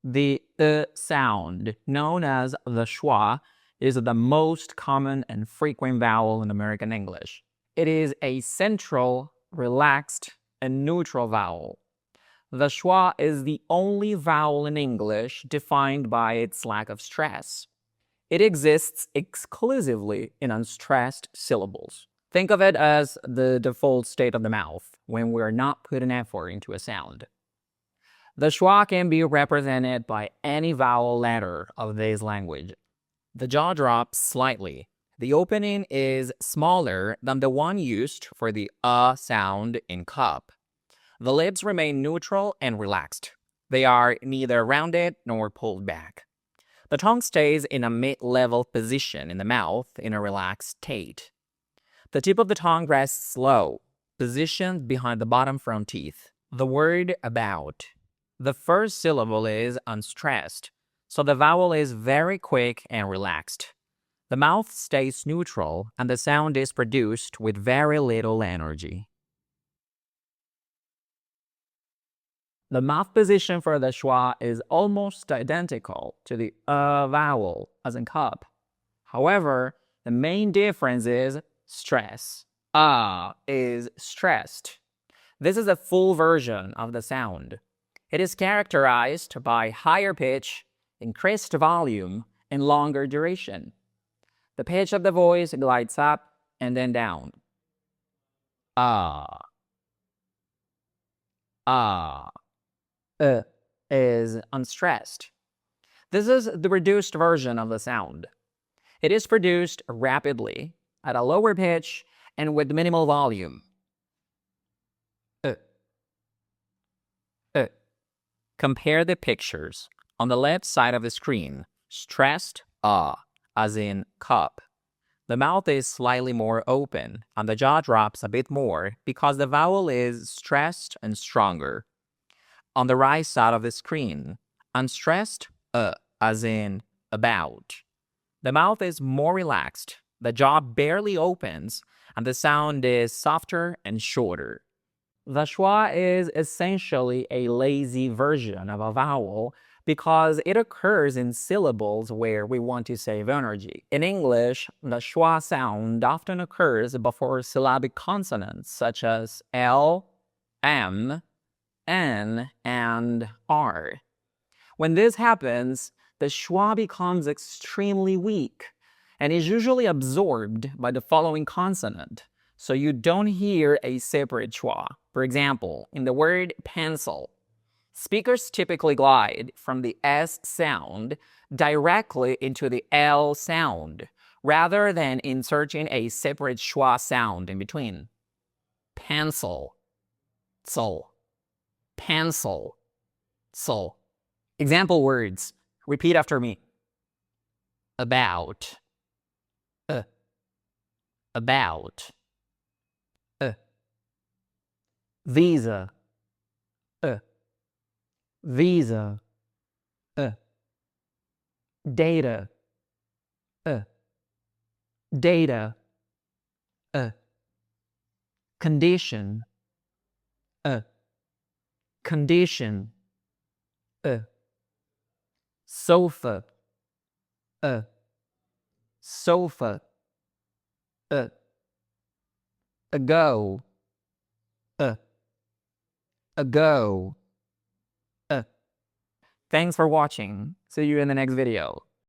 The sound, known as the schwa, is the most common and frequent vowel in American English. It is a central, relaxed, and neutral vowel. The schwa is the only vowel in English defined by its lack of stress. It exists exclusively in unstressed syllables. Think of it as the default state of the mouth when we're not putting effort into a sound. The schwa can be represented by any vowel letter of this language. The jaw drops slightly. The opening is smaller than the one used for the sound in cup. The lips remain neutral and relaxed. They are neither rounded nor pulled back. The tongue stays in a mid-level position in the mouth in a relaxed state. The tip of the tongue rests low, positioned behind the bottom front teeth. The word about. The first syllable is unstressed, so the vowel is very quick and relaxed. The mouth stays neutral and the sound is produced with very little energy. The mouth position for the schwa is almost identical to the vowel, as in cup. However, the main difference is stress. Is stressed. This is a full version of the sound. It is characterized by higher pitch, increased volume, and longer duration. The pitch of the voice glides up and then down. Is unstressed. This is the reduced version of the sound. It is produced rapidly, at a lower pitch, and with minimal volume. Compare the pictures. On the left side of the screen, stressed as in cup. The mouth is slightly more open, and the jaw drops a bit more because the vowel is stressed and stronger. On the right side of the screen, unstressed, as in about. The mouth is more relaxed, the jaw barely opens, and the sound is softer and shorter. The schwa is essentially a lazy version of a vowel because it occurs in syllables where we want to save energy. In English, the schwa sound often occurs before syllabic consonants such as L, M, N, and R. When this happens, the schwa becomes extremely weak and is usually absorbed by the following consonant, so you don't hear a separate schwa. For example, in the word pencil, speakers typically glide from the S sound directly into the L sound, rather than inserting a separate schwa sound in between. Pencil, sol. Pencil, sol. Example words. Repeat after me. About. About. Visa. Visa. Data. Data. Condition. Condition. Sofa. Sofa. Ago. Ago. Thanks for watching. See you in the next video.